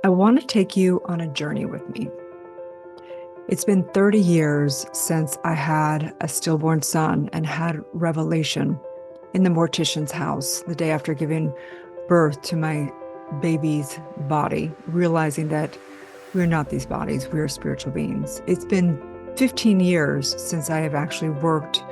I want to take you on a journey with me. It's been 30 years since I had a stillborn son and had revelation in the mortician's house the day after giving birth to my baby's body, realizing that we're not these bodies, we are spiritual beings. It's been 15 years since I have actually worked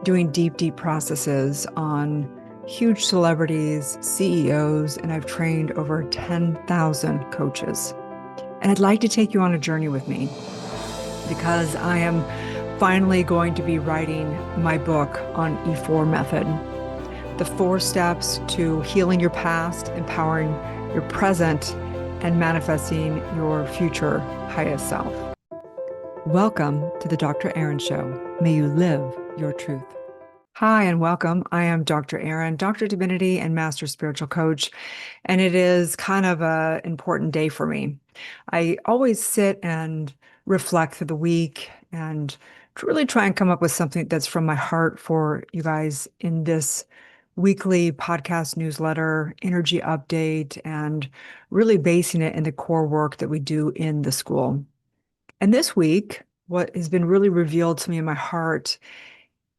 doing deep, deep processes on huge celebrities, CEOs, and I've trained over 10,000 coaches. And I'd like to take you on a journey with me because I am finally going to be writing my book on E4 method, the 4 steps to healing your past, empowering your present, and manifesting your future highest self. Welcome to the Dr. Erin Show. May you live your truth. Hi, and welcome. I am Dr. Erin, Dr. Divinity and Master Spiritual Coach, and it is kind of an important day for me. I always sit and reflect through the week and really try and come up with something that's from my heart for you guys in this weekly podcast newsletter, energy update, and really basing it in the core work that we do in the school. And this week, what has been really revealed to me in my heart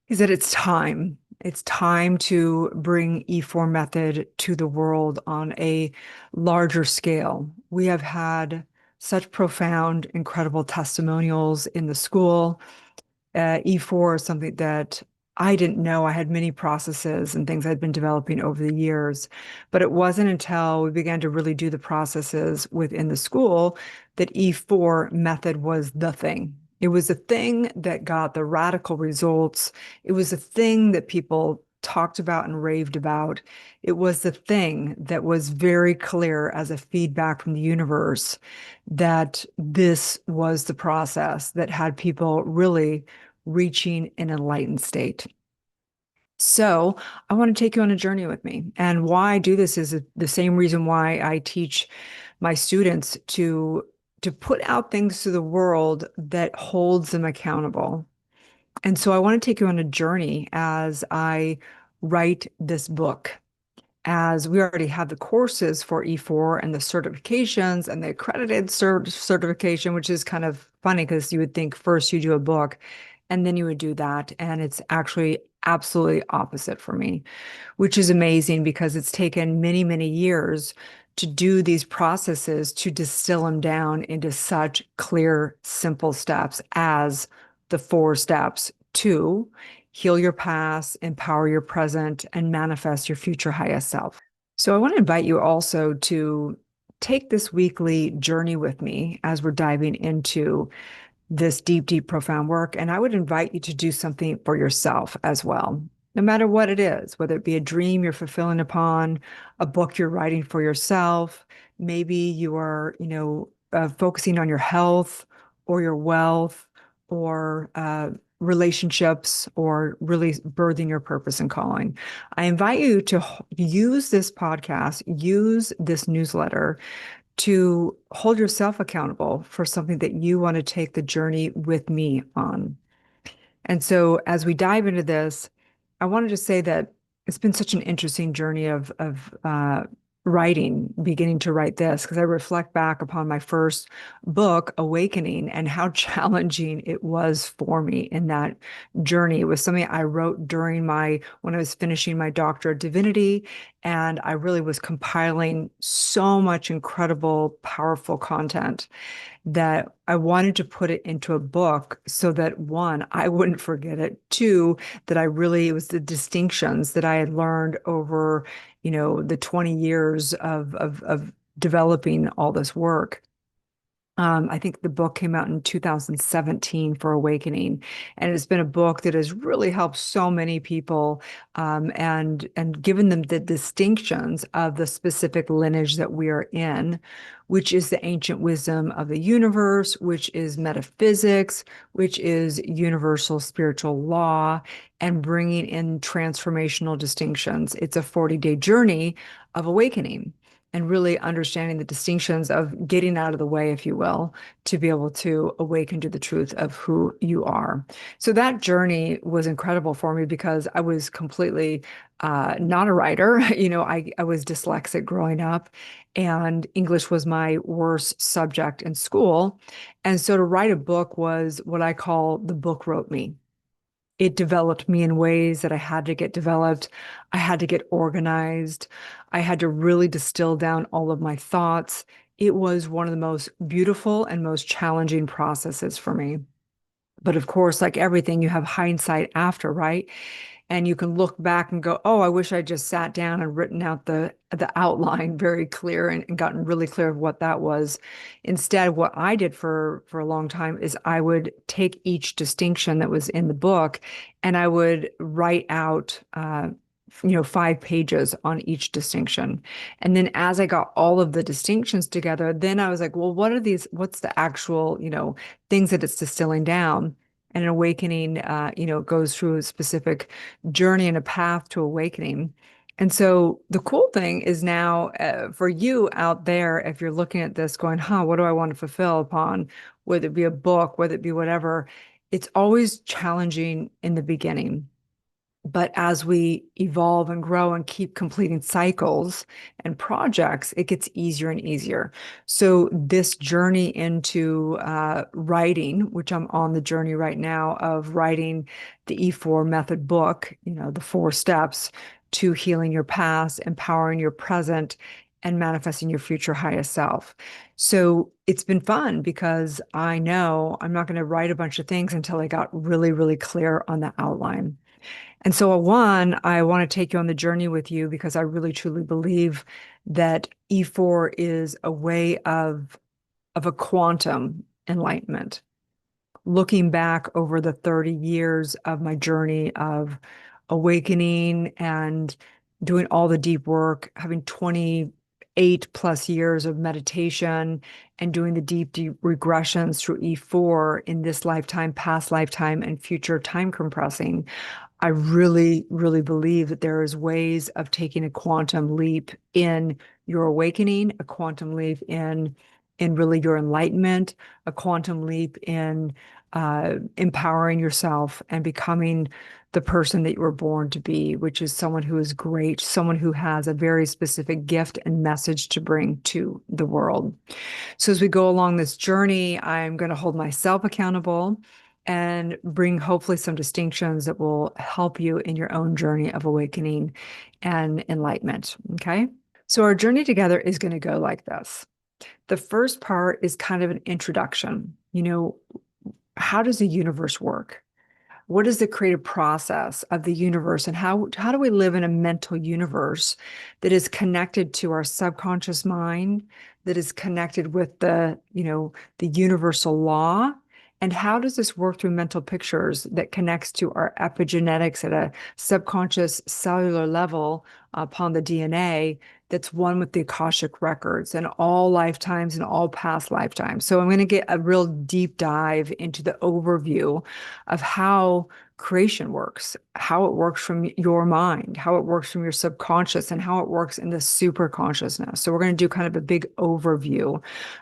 is that it's time. It's time to bring E4 method to the world on a larger scale. We have had such profound, incredible testimonials in the school. E4 is something that I didn't know. I had many processes and things I'd been developing over the years, but it wasn't until we began to really do the processes within the school that E4 method was the thing. It was a thing that got the radical results. It was a thing that people talked about and raved about. It was the thing that was very clear as a feedback from the universe that this was the process that had people really reaching an enlightened state. So I want to take you on a journey with me. And why I do this is the same reason why I teach my students to put out things to the world that holds them accountable. And so I want to take you on a journey as I write this book, as we already have the courses for E4 and the certifications and the accredited certification, which is kind of funny because you would think first you do a book and then you would do that. And it's actually absolutely opposite for me, which is amazing because it's taken many, many years to do these processes to distill them down into such clear, simple steps as the 4 steps to heal your past, empower your present, and manifest your future highest self. So I want to invite you also to take this weekly journey with me as we're diving into this deep, deep, profound work. And I would invite you to do something for yourself as well, no matter what it is, whether it be a dream you're fulfilling upon, a book you're writing for yourself. Maybe you are, focusing on your health or your wealth or relationships or really birthing your purpose and calling. I invite you to use this podcast, use this newsletter to hold yourself accountable for something that you want to take the journey with me on. And so as we dive into this, I wanted to say that it's been such an interesting journey of writing, beginning to write this, because I reflect back upon my first book, Awakening, and how challenging it was for me in that journey. It was something I wrote when I was finishing my doctorate of divinity, and I really was compiling so much incredible, powerful content that I wanted to put it into a book so that one, I wouldn't forget it. Two, that it was the distinctions that I had learned over, the 20 years of developing all this work. I think the book came out in 2017 for Awakening, and it's been a book that has really helped so many people, and given them the distinctions of the specific lineage that we are in, which is the ancient wisdom of the universe, which is metaphysics, which is universal spiritual law, and bringing in transformational distinctions. It's a 40-day journey of awakening. and really understanding the distinctions of getting out of the way, if you will, to be able to awaken to the truth of who you are. So that journey was incredible for me because I was completely not a writer. I was dyslexic growing up, and English was my worst subject in school. And so to write a book was what I call the book wrote me. It developed me in ways that I had to get developed. I had to get organized. I had to really distill down all of my thoughts. It was one of the most beautiful and most challenging processes for me. But of course, like everything, you have hindsight after, right? And you can look back and go, oh, I wish I just sat down and written out the outline very clear and gotten really clear of what that was. Instead, what I did for a long time is I would take each distinction that was in the book and I would write out 5 pages on each distinction. And then as I got all of the distinctions together, then I was like, well, what are these? What's the actual, things that it's distilling down? And an awakening, goes through a specific journey and a path to awakening. And so the cool thing is now for you out there, if you're looking at this going, what do I want to fulfill upon, whether it be a book, whether it be whatever, it's always challenging in the beginning. But as we evolve and grow and keep completing cycles and projects, it gets easier and easier. So this journey into writing, which I'm on the journey right now of writing the E4 method book, the 4 steps to healing your past, empowering your present, and manifesting your future highest self. So it's been fun because I know I'm not going to write a bunch of things until I got really, really clear on the outline. And so, one, I want to take you on the journey with you because I really truly believe that E4 is a way of a quantum enlightenment. Looking back over the 30 years of my journey of awakening and doing all the deep work, having 28 plus years of meditation and doing the deep, deep regressions through E4 in this lifetime, past lifetime, and future time compressing. I really, really believe that there is ways of taking a quantum leap in your awakening, a quantum leap in really your enlightenment, a quantum leap in empowering yourself and becoming the person that you were born to be, which is someone who is great, someone who has a very specific gift and message to bring to the world. So as we go along this journey, I'm going to hold myself accountable and bring hopefully some distinctions that will help you in your own journey of awakening and enlightenment. Okay. So our journey together is going to go like this. The first part is kind of an introduction. How does the universe work? What is the creative process of the universe, and how do we live in a mental universe that is connected to our subconscious mind, that is connected with the universal law? And how does this work through mental pictures that connects to our epigenetics at a subconscious cellular level upon the DNA that's one with the Akashic records and all lifetimes and all past lifetimes? So I'm going to get a real deep dive into the overview of how creation works, how it works from your mind, how it works from your subconscious, and how it works in the super consciousness. So we're going to do kind of a big overview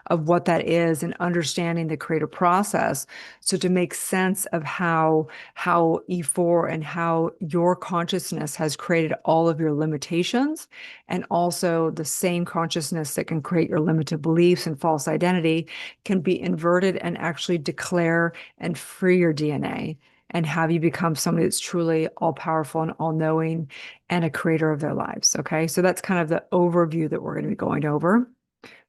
of what that is and understanding the creative process. So to make sense of how E4 and how your consciousness has created all of your limitations, and also the same consciousness that can create your limited beliefs and false identity can be inverted and actually declare and free your DNA and have you become somebody that's truly all powerful and all knowing and a creator of their lives. Okay. So that's kind of the overview that we're going to be going over.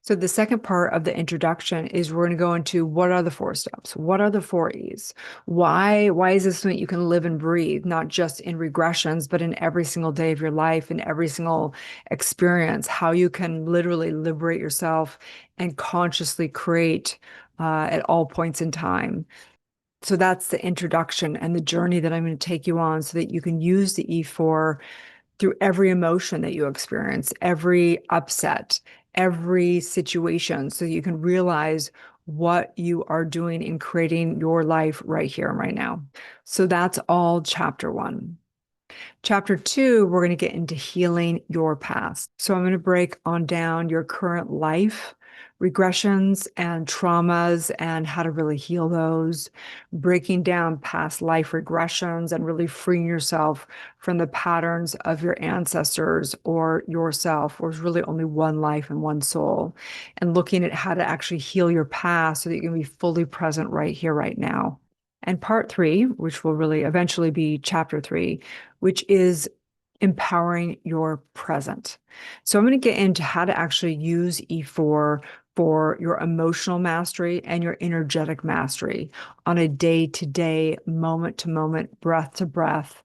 So the second part of the introduction is we're going to go into what are the 4 steps? What are the 4 E's? Why is this something you can live and breathe, not just in regressions, but in every single day of your life, in every single experience, how you can literally liberate yourself and consciously create at all points in time. So that's the introduction and the journey that I'm going to take you on so that you can use the E4 through every emotion that you experience, every upset, every situation, so you can realize what you are doing in creating your life right here and right now. So that's all chapter 1. Chapter 2, we're going to get into healing your past. So I'm going to break on down your current life, regressions and traumas, and how to really heal those, breaking down past life regressions and really freeing yourself from the patterns of your ancestors or yourself, or there's really only one life and one soul, and looking at how to actually heal your past so that you can be fully present right here, right now. And part 3, which will really eventually be chapter 3, which is empowering your present. So I'm going to get into how to actually use E4 for your emotional mastery and your energetic mastery on a day-to-day, moment-to-moment, breath-to-breath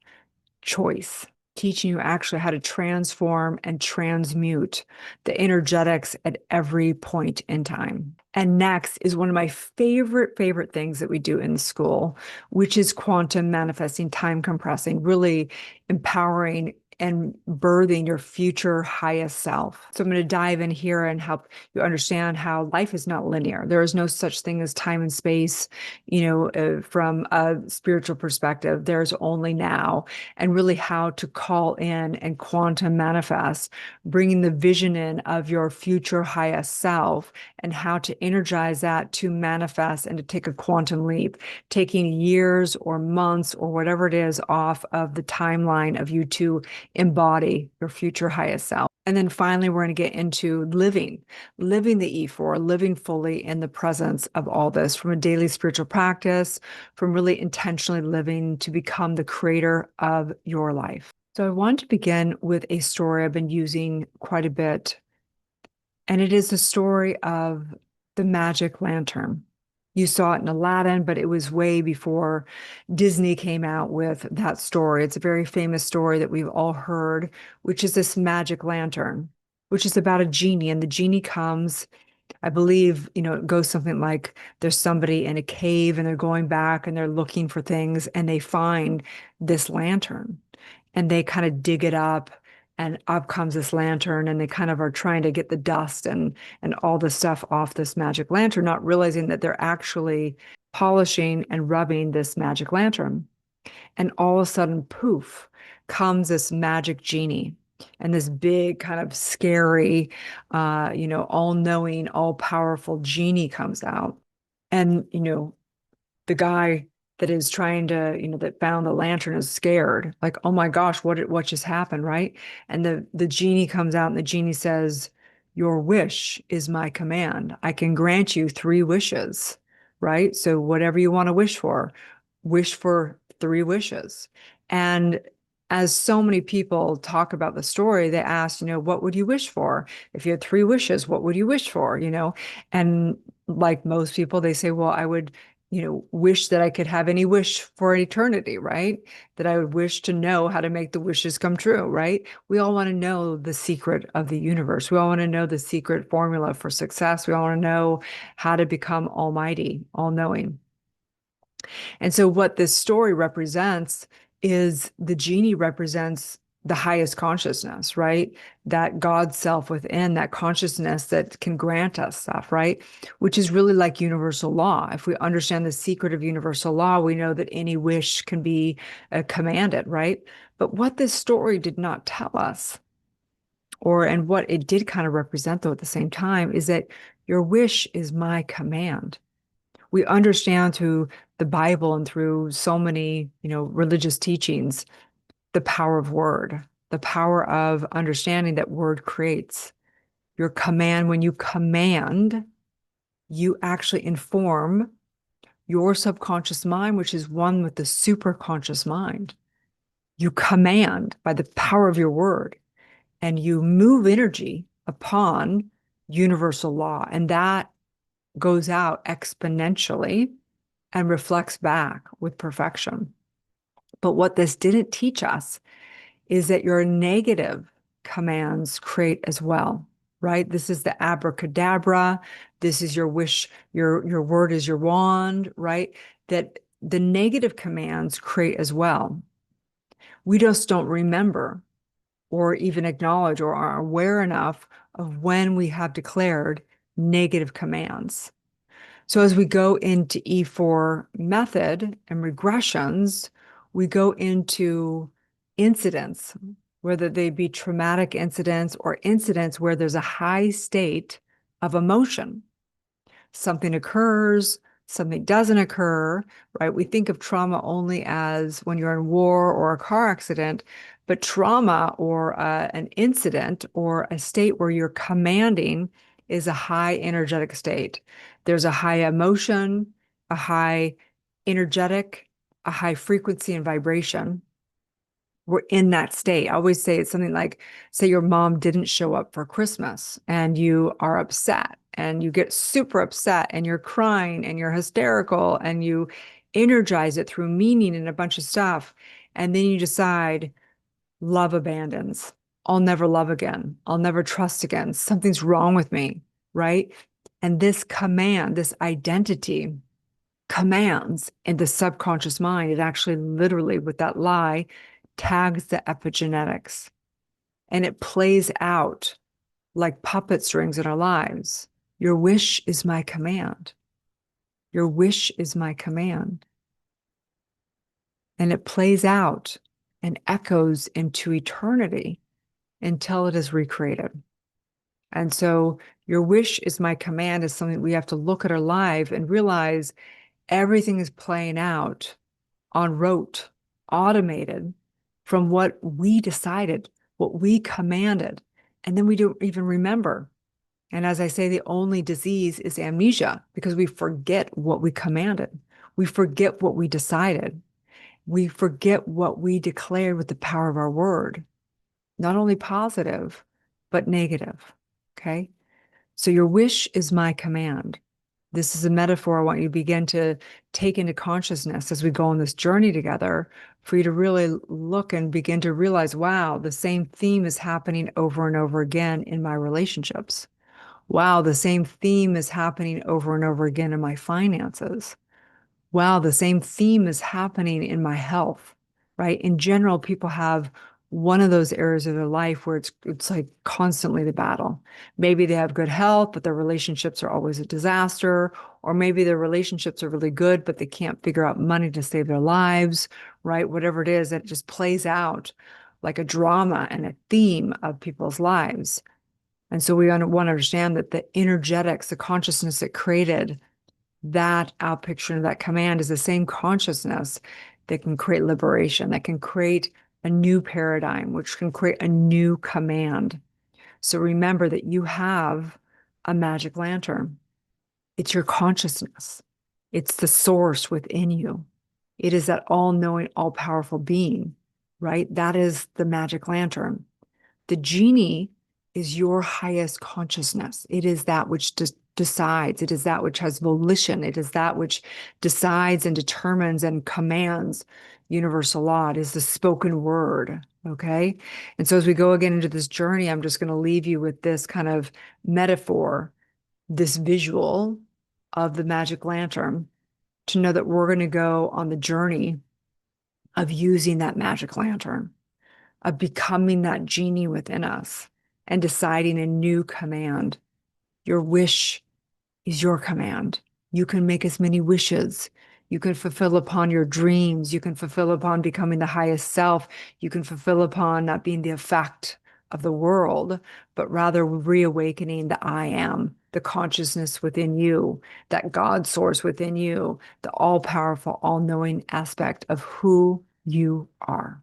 choice, teaching you actually how to transform and transmute the energetics at every point in time. And next is one of my favorite things that we do in school, which is quantum manifesting, time compressing, really empowering and birthing your future highest self. So I'm going to dive in here and help you understand how life is not linear. There is no such thing as time and space, from a spiritual perspective. There's only now, and really how to call in and quantum manifest, bringing the vision in of your future highest self and how to energize that to manifest and to take a quantum leap, taking years or months or whatever it is off of the timeline of you to embody your future highest self. And then finally, we're going to get into living the E4, living fully in the presence of all this from a daily spiritual practice, from really intentionally living to become the creator of your life. So I want to begin with a story I've been using quite a bit, and it is the story of the magic lantern. You saw it in Aladdin, but it was way before Disney came out with that story. It's a very famous story that we've all heard, which is this magic lantern, which is about a genie. And the genie comes, I believe, it goes something like there's somebody in a cave and they're going back and they're looking for things and they find this lantern and they kind of dig it up, and up comes this lantern, and they kind of are trying to get the dust and all the stuff off this magic lantern, not realizing that they're actually polishing and rubbing this magic lantern. And all of a sudden, poof, comes this magic genie. And this big kind of scary, all-knowing, all-powerful genie comes out. And, the guy that is trying to, that found the lantern is scared, like, oh my gosh, what just happened, right? And the genie comes out and the genie says, your wish is my command. I can grant you 3 wishes, right? So whatever you want to wish for 3 wishes. And as so many people talk about the story, they ask, what would you wish for? If you had 3 wishes, what would you wish for? And like most people, they say, well, I would wish that I could have any wish for eternity, right? That I would wish to know how to make the wishes come true, right? We all want to know the secret of the universe. We all want to know the secret formula for success. We all want to know how to become almighty, all-knowing. And so what this story represents is the genie represents the highest consciousness, right? That God self within, that consciousness that can grant us stuff, right? Which is really like universal law. If we understand the secret of universal law, we know that any wish can be commanded, right? But what this story did not tell us, and what it did kind of represent though at the same time, is that your wish is my command. We understand through the Bible and through so many, religious teachings, the power of word, the power of understanding that word creates. Your command, when you command, you actually inform your subconscious mind, which is one with the superconscious mind. You command by the power of your word, and you move energy upon universal law. And that goes out exponentially and reflects back with perfection. But what this didn't teach us is that your negative commands create as well, right? This is the abracadabra. This is your wish. Your word is your wand, right? That the negative commands create as well. We just don't remember or even acknowledge or are aware enough of when we have declared negative commands. So as we go into E4 method and regressions, we go into incidents, whether they be traumatic incidents or incidents where there's a high state of emotion. Something occurs, something doesn't occur, right? We think of trauma only as when you're in war or a car accident, but trauma or an incident or a state where you're commanding is a high energetic state. There's a high emotion, a high energetic, a high frequency and vibration. We're in that state. I always say it's something like, say your mom didn't show up for Christmas and you are upset and you get super upset and you're crying and you're hysterical and you energize it through meaning and a bunch of stuff. And then you decide, love abandons. I'll never love again. I'll never trust again. Something's wrong with me, right? And this command, this identity commands in the subconscious mind, it actually literally with that lie tags the epigenetics and it plays out like puppet strings in our lives. Your wish is my command. Your wish is my command. And it plays out and echoes into eternity until it is recreated. And so your wish is my command is something we have to look at our life and realize everything is playing out on rote, automated from what we decided, what we commanded. And then we don't even remember. And as I say, the only disease is amnesia because we forget what we commanded. We forget what we decided. We forget what we declared with the power of our word, not only positive, but negative. Okay. So your wish is my command. This is a metaphor I want you to begin to take into consciousness as we go on this journey together, for you to really look and begin to realize, wow, the same theme is happening over and over again in my relationships. Wow, the same theme is happening over and over again in my finances. Wow, the same theme is happening in my health, right? In general, people have one of those areas of their life where it's like constantly the battle. Maybe they have good health, but their relationships are always a disaster, or maybe their relationships are really good, but they can't figure out money to save their lives, right? Whatever it is, it just plays out like a drama and a theme of people's lives. And so we want to understand that the energetics, the consciousness that created that outpicture of that command is the same consciousness that can create liberation, that can create a new paradigm, which can create a new command. So remember that you have a magic lantern. It's your consciousness. It's the source within you. It is that all-knowing, all-powerful being, right? That is the magic lantern. The genie is your highest consciousness. It is that which decides. It is that which has volition. It is that which decides and determines and commands universal law. It is the spoken word. Okay. And so as we go again into this journey, I'm just going to leave you with this kind of metaphor, this visual of the magic lantern to know that we're going to go on the journey of using that magic lantern, of becoming that genie within us and deciding a new command. Your wish is your command. You can make as many wishes. You can fulfill upon your dreams. You can fulfill upon becoming the highest self. You can fulfill upon not being the effect of the world, but rather reawakening the I am, the consciousness within you, that God source within you, the all-powerful, all-knowing aspect of who you are.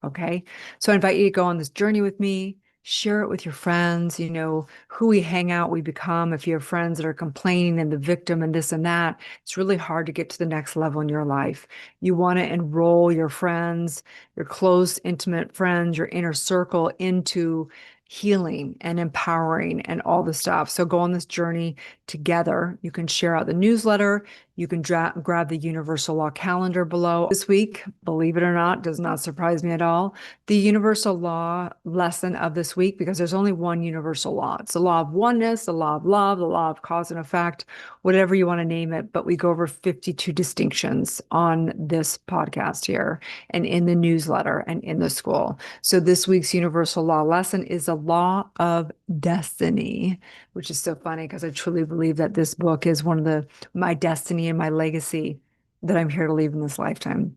Okay. So I invite you to go on this journey with me, share it with your friends, who we hang out, we become. If you have friends that are complaining and the victim and this and that, it's really hard to get to the next level in your life. You want to enroll your friends, your close, intimate friends, your inner circle into healing and empowering and all the stuff. So go on this journey together. You can share out the newsletter. You can grab the Universal Law calendar below. This week, believe it or not, does not surprise me at all. The Universal Law lesson of this week, because there's only one universal law. It's the law of oneness, the law of love, the law of cause and effect, whatever you want to name it. But we go over 52 distinctions on this podcast here and in the newsletter and in the school. So this week's Universal Law lesson is the law of destiny, which is so funny because I truly believe that this book is one of my destiny and my legacy that I'm here to leave in this lifetime.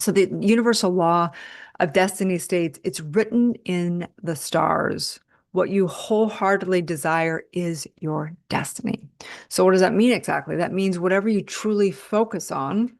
So the universal law of destiny states it's written in the stars. What you wholeheartedly desire is your destiny. So what does that mean exactly? That means whatever you truly focus on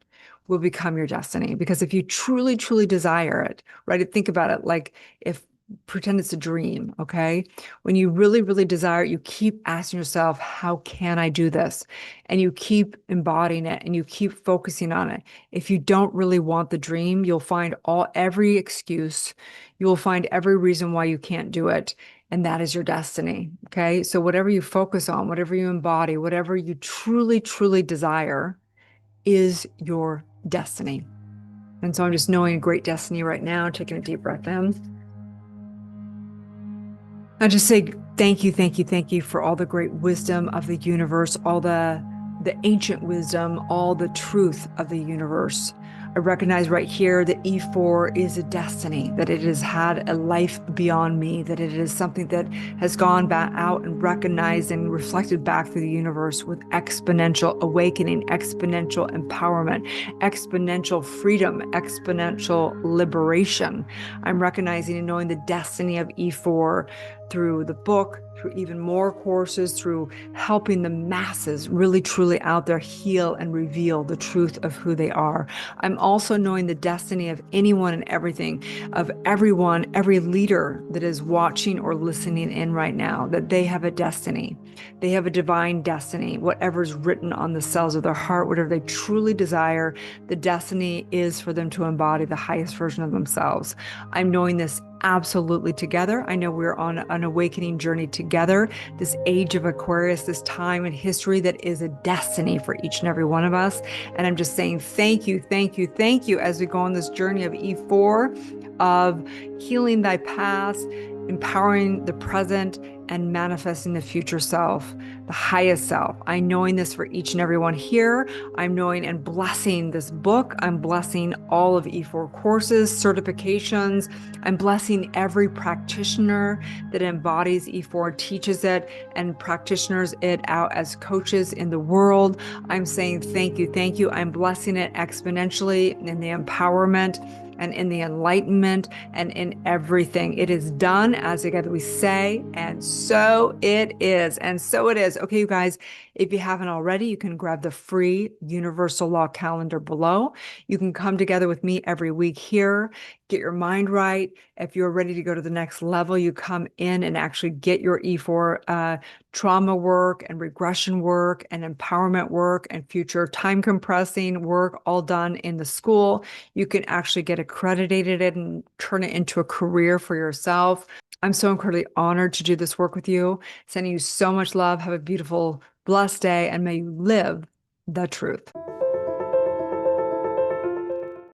will become your destiny. Because if you truly, truly desire it, right? Think about it like if pretend it's a dream, okay? When you really, really desire it, you keep asking yourself, how can I do this? And you keep embodying it and you keep focusing on it. If you don't really want the dream, you'll find every excuse. You will find every reason why you can't do it. And that is your destiny. Okay. So whatever you focus on, whatever you embody, whatever you truly, truly desire is your destiny. And so I'm just knowing a great destiny right now, taking a deep breath in. I just say thank you, thank you, thank you for all the great wisdom of the universe, all the ancient wisdom, all the truth of the universe. I recognize right here that E4 is a destiny, that it has had a life beyond me, that it is something that has gone back out and recognized and reflected back through the universe with exponential awakening, exponential empowerment, exponential freedom, exponential liberation. I'm recognizing and knowing the destiny of E4 through the book, through even more courses, through helping the masses really truly out there heal and reveal the truth of who they are. I'm also knowing the destiny of anyone and everything, of everyone, every leader that is watching or listening in right now, that they have a destiny. They have a divine destiny, whatever's written on the cells of their heart, whatever they truly desire, the destiny is for them to embody the highest version of themselves. I'm knowing this absolutely together. I know we're on an awakening journey together, this age of Aquarius, this time in history that is a destiny for each and every one of us. And I'm just saying thank you, thank you, thank you as we go on this journey of E4, of healing thy past, empowering the present, and manifesting the future self, the highest self. I'm knowing this for each and every one here. I'm knowing and blessing this book. I'm blessing all of E4 courses, certifications. I'm blessing every practitioner that embodies E4, teaches it, and practitioners it out as coaches in the world. I'm saying thank you, thank you. I'm blessing it exponentially in the empowerment and in the enlightenment and in everything. It is done as together we say, and so it is. And so it is. Okay, you guys, if you haven't already, you can grab the free Universal Law calendar below. You can come together with me every week here, get your mind right. If you're ready to go to the next level, you come in and actually get your E4 trauma work and regression work and empowerment work and future time compressing work all done in the school. You can actually get accredited and turn it into a career for yourself. I'm so incredibly honored to do this work with you. Sending you so much love. Have a beautiful, blessed day, and may you live the truth.